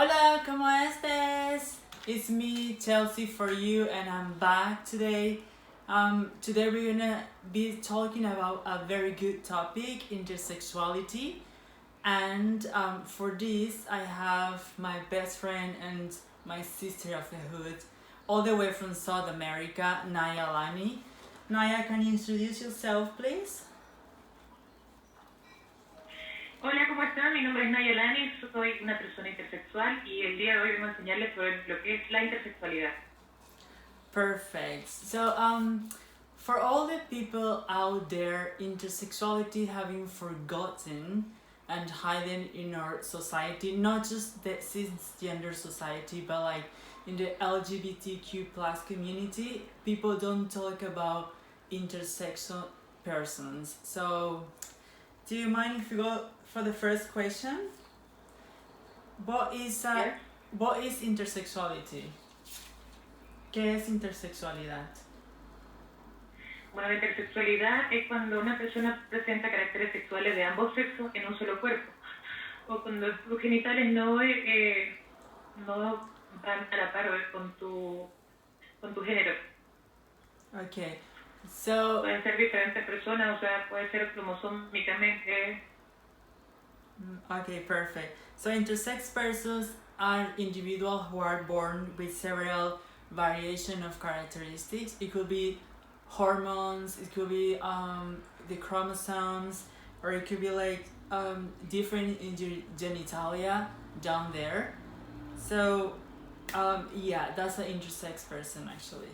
Hola, ¿cómo estés? It's me, Chelsea, for you, and I'm back today. Today we're gonna be talking about a very good topic, intersexuality. And for this, I have my best friend and my sister of the hood, all the way from South America, Niani Alany. Naya, can you introduce yourself, please? Hola, ¿cómo están? Mi nombre es Niani Alany, soy una persona intersexual y el día de hoy vengo a enseñarles sobre lo que es la intersexualidad. Perfect. So, for all the people out there, intersexuality having forgotten and hidden in our society, not just the cisgender society, but like in the LGBTQ plus community, people don't talk about intersexual persons. So, do you mind if we go for the first question? What is Yes. what is intersexuality? ¿Qué es intersexualidad? Bueno, la intersexualidad es cuando una persona presenta caracteres sexuales de ambos sexos en un solo cuerpo, o cuando tus genitales no van a la par con tu género. Okay, so Pueden ser diferentes personas, o sea, puede ser cromosómicamente. okay, perfect. So intersex persons are individuals who are born with several variation of characteristics. It could be hormones, it could be the chromosomes, or it could be like different in your genitalia down there. So yeah, that's an intersex person actually.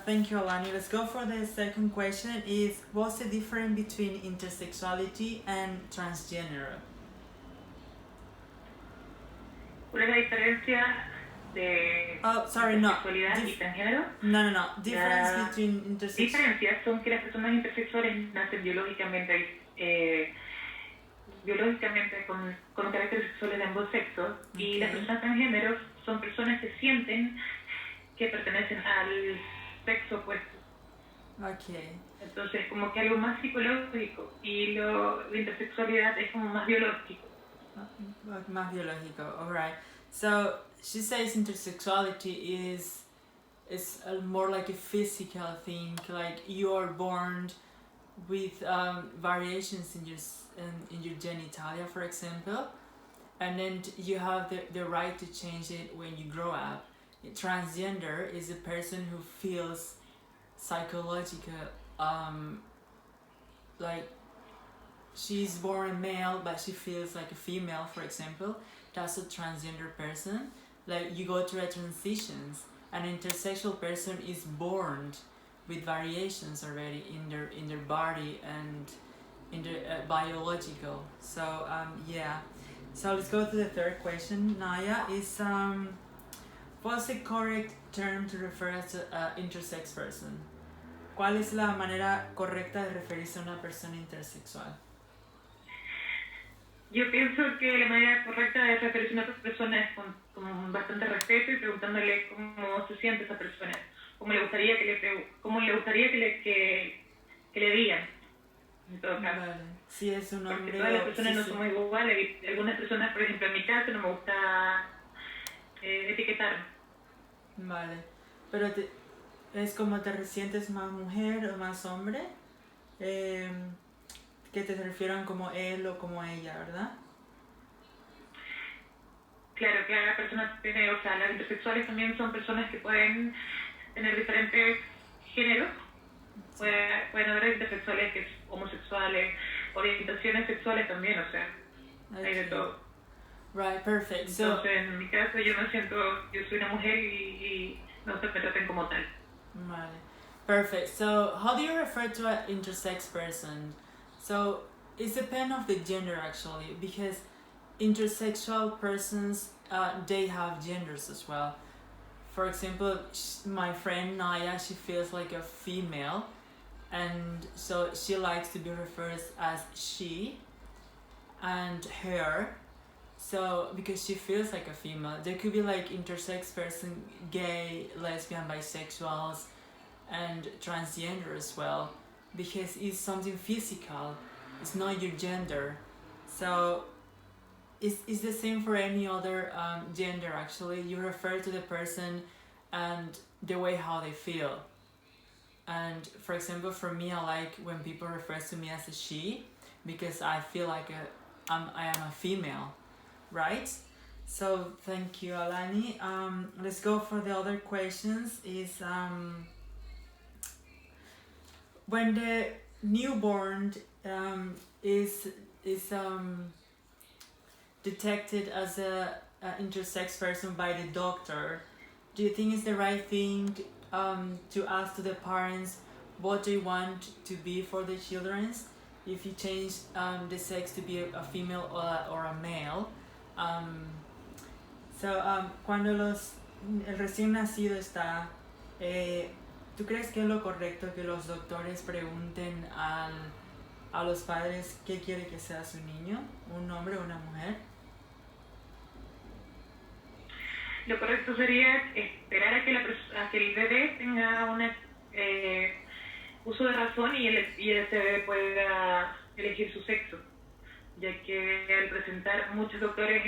Thank you, Alani. Let's go for the second question. Is what's the difference between intersexuality and transgender? ¿Cuál es la diferencia de Sorry, no. intersexualidad y transgénero? No. Difference between intersexuality. Diferencias son que las personas intersexuales nacen biológicamente con caracteres sexuales de ambos sexos, y las personas transgéneros son personas que sienten que pertenecen al sexo opuesto. Okay. Entonces, como que algo más psicológico, y la intersexualidad es como más biológico. Más biológico. All right. So she says intersexuality is more like a physical thing. Like you are born with variations in your genitalia, for example, and then you have the right to change it when you grow up. Transgender is a person who feels psychological, like she's born a male but she feels like a female, for example. That's a transgender person. Like you go through a transitions. An intersexual person is born with variations already in their body and in their biological. So yeah. So let's go to the third question. Naya is what's the correct term to refer to an intersex person? ¿Cuál es la manera correcta de referirse a una persona intersexual? Yo pienso que la manera correcta de referirse a una persona es con bastante respeto y preguntándole cómo se siente esa persona, cómo le gustaría que le digan, en todo caso. Vale. Si es un hombre. Porque todas las personas no somos iguales. Algunas personas, por ejemplo, en mi caso, no me gusta etiquetar. Vale. Pero es como te sientes más mujer o más hombre. Que te refieran como él o como ella, ¿verdad? Claro, cada persona tiene, o sea, las intersexuales también son personas que pueden tener diferentes géneros. Pueden haber intersexuales que son homosexuales, orientaciones sexuales también, o sea, hay de todo. Right, perfect. Entonces, en mi caso, yo soy una mujer y no se me traten como tal. Vale. Perfect. So, how do you refer to an intersex person? So, it's depend of the gender actually, because intersexual persons, they have genders as well. For example, my friend Naya, she feels like a female, and so she likes to be referred as she and her. So because she feels like a female, there could be like intersex person, gay, lesbian, bisexuals, and transgender as well, because it's something physical. It's not your gender. So it's the same for any other gender actually. You refer to the person and the way how they feel. And for example, for me, I like when people refer to me as a she, because I feel like I am a female, right? So thank you, Alani. Let's go for the other questions. Is when the newborn is detected as a intersex person by the doctor, do you think it's the right thing to ask to the parents what they want to be for the children? If you change the sex to be a female or a male. Cuando el recién nacido está, ¿tú crees que es lo correcto que los doctores pregunten a los padres qué quiere que sea su niño, un hombre o una mujer? Lo correcto sería esperar a que el bebé tenga un uso de razón y ese bebé pueda elegir su sexo, ya que al presentar muchos doctores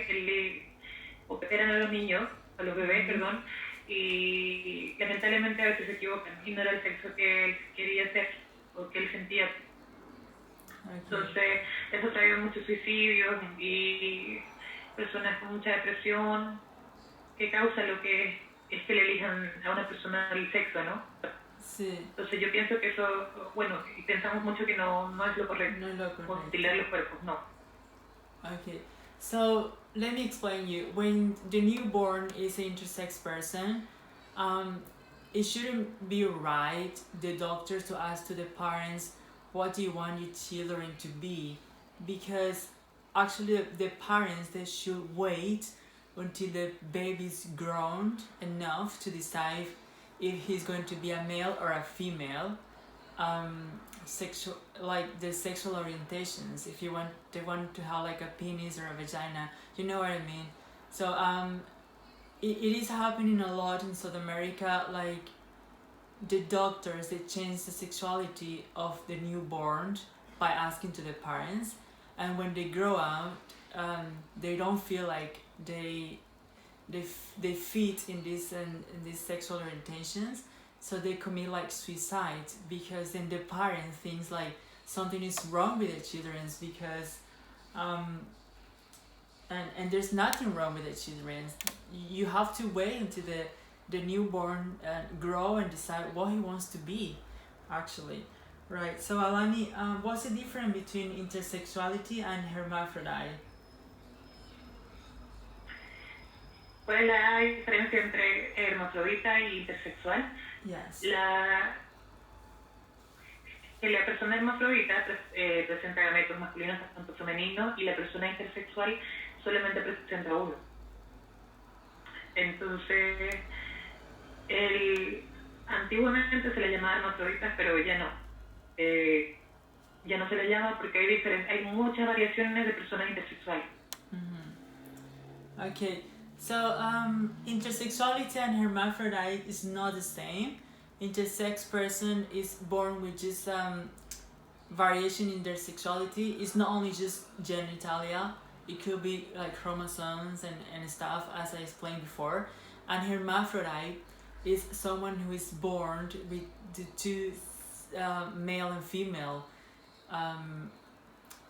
operan a los niños, a los bebés, perdón, y lamentablemente a veces se equivocan y no era el sexo que él quería ser o que él sentía. Okay. Entonces eso trae muchos suicidios y personas con mucha depresión, que causa lo que es que le elijan a una persona el sexo, ¿no? Sí. Entonces yo pienso que eso, bueno, y pensamos mucho que no es lo correcto. No es lo correcto. Mutilar los cuerpos, no. Okay, so let me explain you. When the newborn is an intersex person, it shouldn't be right the doctors to ask to the parents, what do you want your children to be? Because actually the parents, they should wait until the baby's grown enough to decide if he's going to be a male or a female. Sexual, like the sexual orientations, if they want to have like a penis or a vagina, you know what I mean. So it is happening a lot in South America, like the doctors, they change the sexuality of the newborn by asking to the parents, and when they grow up, they don't feel like they fit in these sexual orientations, so they commit like suicide, because then the parent thinks like something is wrong with the children, because and there's nothing wrong with the children. You have to wait until the newborn grow and decide what he wants to be, actually. Right, so Alani, what's the difference between intersexuality and hermaphrodite? ¿Cuál es la diferencia entre hermafrodita y intersexual? Yes. La persona hermafrodita presenta gametos masculinos tanto femeninos, y la persona intersexual solamente presenta uno. Entonces, antiguamente se le llamaba hermafroditas, pero ya no. Ya no se le llama porque hay muchas variaciones de personas intersexuales. Mm-hmm. Okay. So, intersexuality and hermaphrodite is not the same. Intersex person is born with just variation in their sexuality. It's not only just genitalia, it could be like chromosomes and stuff, as I explained before. And hermaphrodite is someone who is born with the two male and female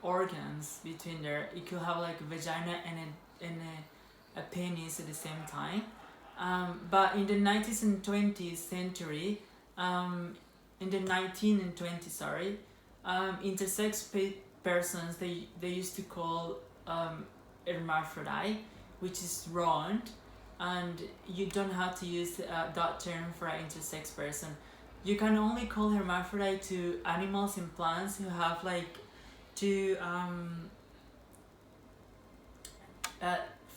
organs between there. It could have like a vagina and a penis at the same time. But in the 19th and 20th century, in the 19th and 20th, sorry, intersex persons, they used to call hermaphrodite, which is wrong, and you don't have to use that term for an intersex person. You can only call hermaphrodite to animals and plants who have like two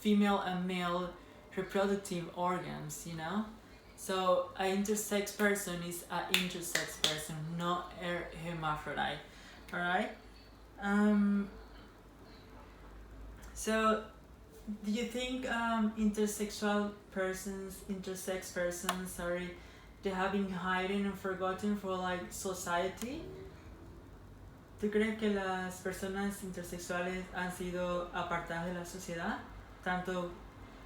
female and male reproductive organs, you know? So an intersex person is an intersex person, not a hermaphrodite. Alright? So do you think intersex persons, they have been hiding and forgotten for like society? ¿Tú crees que las personas intersexuales han sido apartadas de la sociedad? Tanto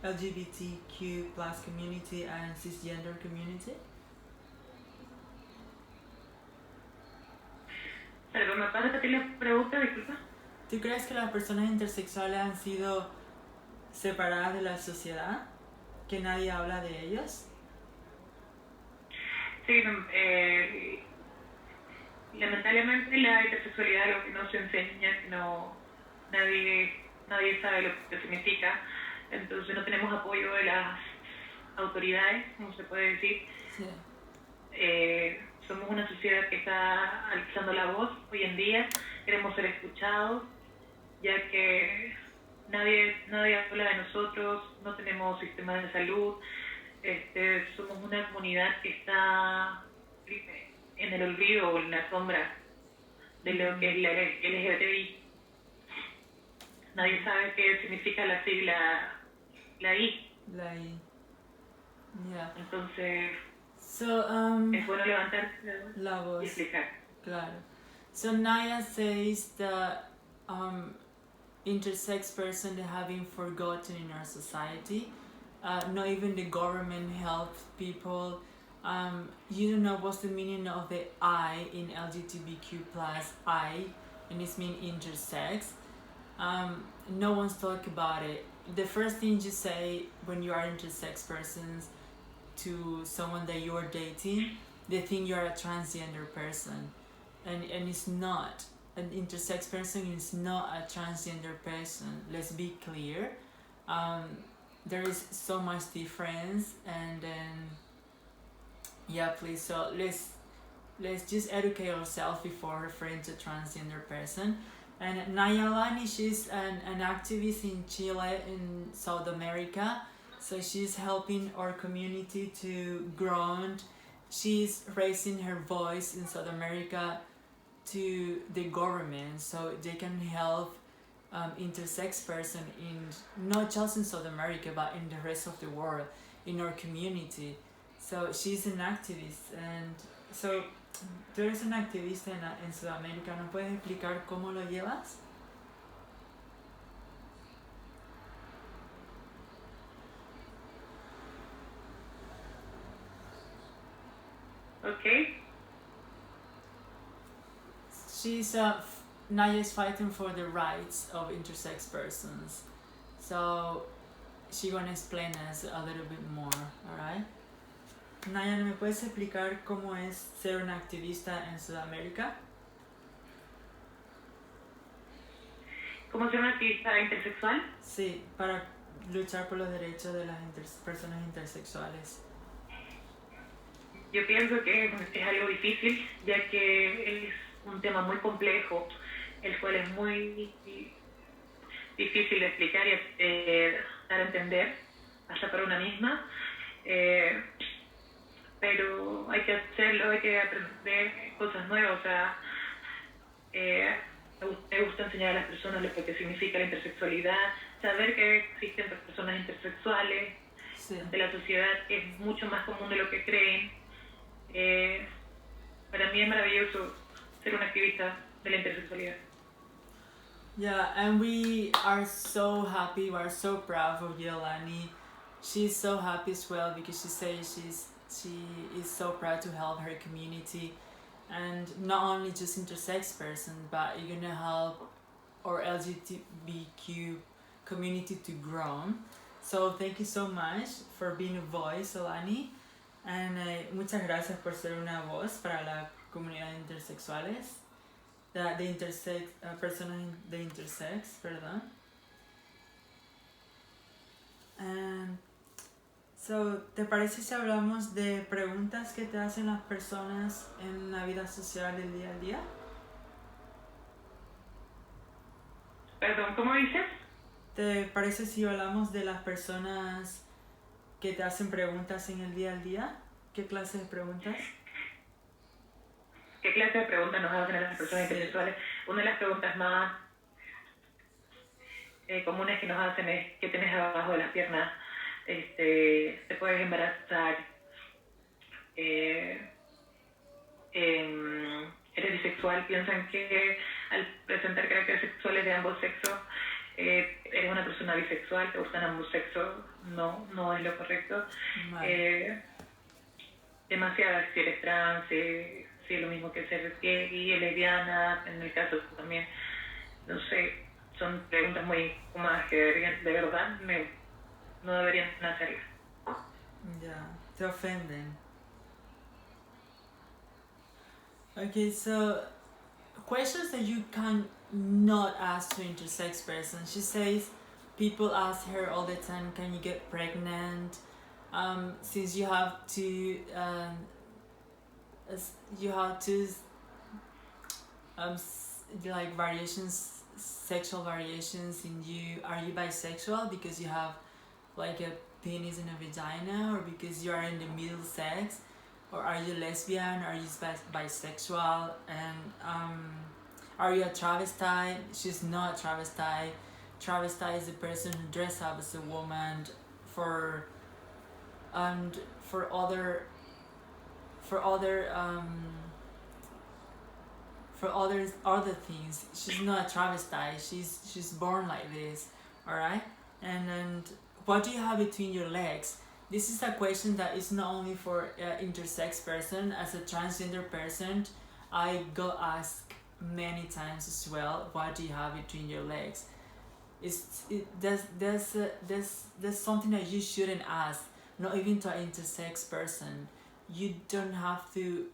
LGBTQ plus community and cisgender community? Pero me pasa repetir la pregunta, disculpa. ¿Tú crees que las personas intersexuales han sido separadas de la sociedad? ¿Que nadie habla de ellos? Sí, lamentablemente la intersexualidad es lo que no se enseña, nadie sabe lo que significa, entonces no tenemos apoyo de las autoridades, como se puede decir. Sí. Somos una sociedad que está alzando la voz hoy en día, queremos ser escuchados, ya que nadie habla de nosotros, no tenemos sistemas de salud, somos una comunidad que está en el olvido o en la sombra de lo que es la LGBTI. Nadie sabe qué significa la sigla, la I. La I. Yeah. Entonces, so, es bueno levantar la voz y explicar. Claro. So Naya says that intersex person they have been forgotten in our society. Not even the government helps people. You don't know what's the meaning of the I in LGBTQ plus I, and it's mean intersex. No one's talk about it. The first thing you say when you are intersex persons to someone that you are dating, they think you are a transgender person, and it's not. An intersex person is not a transgender person. Let's be clear. There is so much difference, and then yeah, please. So let's just educate ourselves before referring to transgender person. And Niani Alany, she's an activist in Chile, in South America. So she's helping our community to grow. She's raising her voice in South America to the government so they can help intersex person in not just in South America but in the rest of the world, in our community. So she's an activist, and so tú eres un activista en Sudamérica. ¿Nos puedes explicar cómo lo llevas? Okay. Naya is fighting for the rights of intersex persons. So she's gonna explain us a little bit more, alright? Naya, ¿me puedes explicar cómo es ser una activista en Sudamérica? ¿Cómo ser una activista intersexual? Sí, para luchar por los derechos de las personas intersexuales. Yo pienso que es algo difícil, ya que es un tema muy complejo, el cual es muy difícil de explicar y dar a entender, hasta para una misma. Pero hay que hacerlo, hay que aprender cosas nuevas. O sea, me gusta enseñar a las personas lo que significa la intersexualidad, saber que existen personas intersexuales, sí, de la sociedad, que es mucho más común de lo que creen. Para mí es maravilloso ser una activista de la intersexualidad. Yeah, and we are so happy, we are so proud of Alany. She's so happy as well because she says she is so proud to help her community, and not only just intersex person, but you're gonna help our LGBTQ community to grow. So thank you so much for being a voice, Alany, and muchas gracias por ser una voz para la comunidad intersexuales, de intersex, personas de intersex, perdón. And so, ¿te parece si hablamos de preguntas que te hacen las personas en la vida social del día a día? Perdón, ¿cómo dices? ¿Te parece si hablamos de las personas que te hacen preguntas en el día a día? ¿Qué clase de preguntas? ¿Qué clase de preguntas nos hacen a las personas intersexuales? Una de las preguntas más comunes que nos hacen es: ¿qué tenés abajo de las piernas? ¿Te puedes embarazar? ¿Eres bisexual? Piensan que al presentar caracteres sexuales de ambos sexos, eres una persona bisexual, te gustan ambos sexos, no es lo correcto. Vale. Demasiadas, si eres trans, si es lo mismo que ser gay, lesbiana, en el caso también, no sé, son preguntas muy incómodas que deberían, de verdad, no deberían hacerlas. Yeah, te ofenden. Okay, so questions that you can not ask to intersex person. She says people ask her all the time, can you get pregnant? Since you have to like variations, sexual variations in you. Are you bisexual because you have like a penis and a vagina, or because you are in the middle sex, or are you lesbian? Are you bisexual? And are you a travesti? She's not a travesti. Travesti is a person who dresses up as a woman for and for other other things. She's not a travesti. She's born like this. All right. And what do you have between your legs? This is a question that is not only for intersex person. As a transgender person, I got asked many times as well. What do you have between your legs? There's something that you shouldn't ask. Not even to an intersex person. You don't have to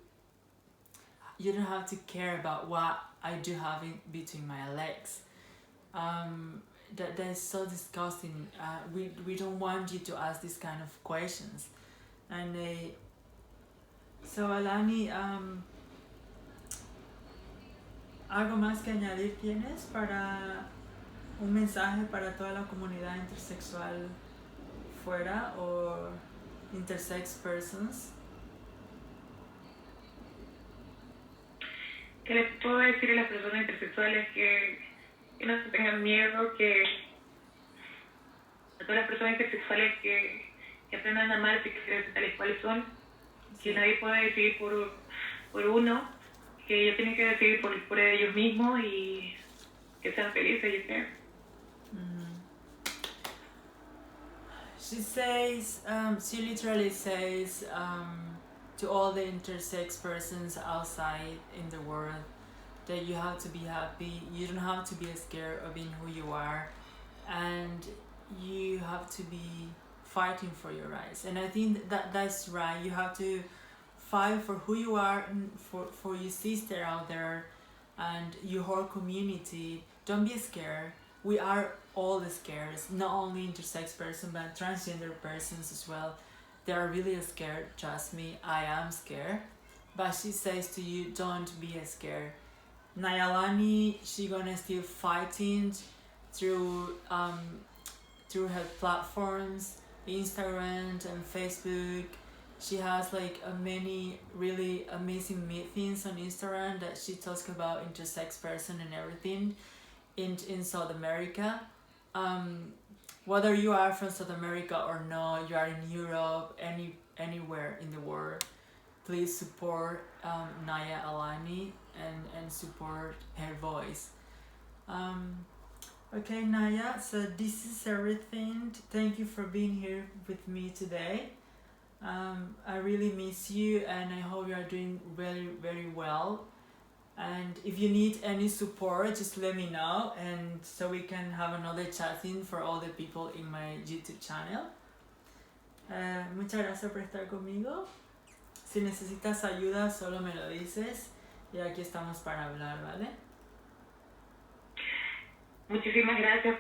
care about what I do have in between my legs. That is so disgusting. We don't want you to ask these kind of questions. And so Alany, ¿algo más que añadir tienes para un mensaje para toda la comunidad intersexual fuera o intersex persons? ¿Qué les puedo decir a las personas intersexuales? Que no se tengan miedo, que a todas las personas intersexuales que aprendan a amarse, que sean tales cuales son, que nadie puede decidir por uno, que ellos tienen que decidir por ellos mismos y que sean felices, yo creo. She says, she literally says to all the intersex persons outside in the world that you have to be happy. You don't have to be scared of being who you are, and you have to be fighting for your rights. And I think that's right. You have to fight for who you are, and for your sister out there and your whole community. Don't be scared. We are all scared, not only intersex person but transgender persons as well. They are really scared, trust me. I am scared, but she says to you, don't be scared. Niani Alany, she gonna still fighting through her platforms, Instagram and Facebook. She has like many really amazing meetings on Instagram that she talks about intersex person and everything in South America. Whether you are from South America or not, you are in Europe, anywhere in the world, please support Niani Alany and support her voice. Okay, Naya, so this is everything. Thank you for being here with me today. I really miss you and I hope you are doing very, very well. And if you need any support, just let me know, and so we can have another chatting for all the people in my YouTube channel. Muchas gracias por estar conmigo. Si necesitas ayuda, solo me lo dices y aquí estamos para hablar, ¿vale? Muchísimas gracias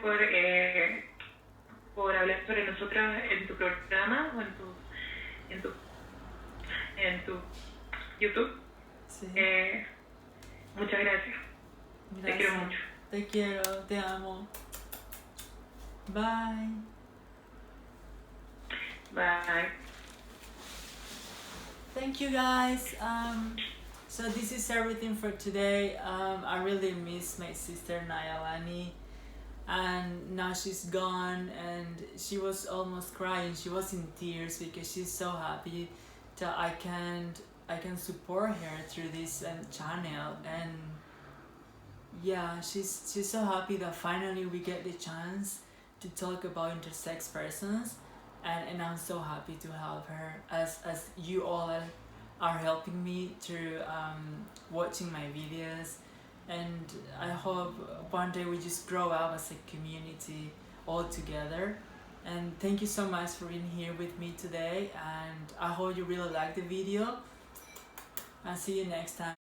por hablar sobre nosotros en tu programa o en tu YouTube. Sí. Muchas gracias. Te quiero mucho. Te quiero, te amo. Bye. Bye. Thank you guys. So this is everything for today. I really miss my sister Niani Alany, and now she's gone and she was almost crying. She was in tears because she's so happy that I can support her through this channel, yeah, she's so happy that finally we get the chance to talk about intersex persons, and I'm so happy to help her as you all are helping me through watching my videos, and I hope one day we just grow up as a community all together. And thank you so much for being here with me today, and I hope you really like the video. I'll see you next time.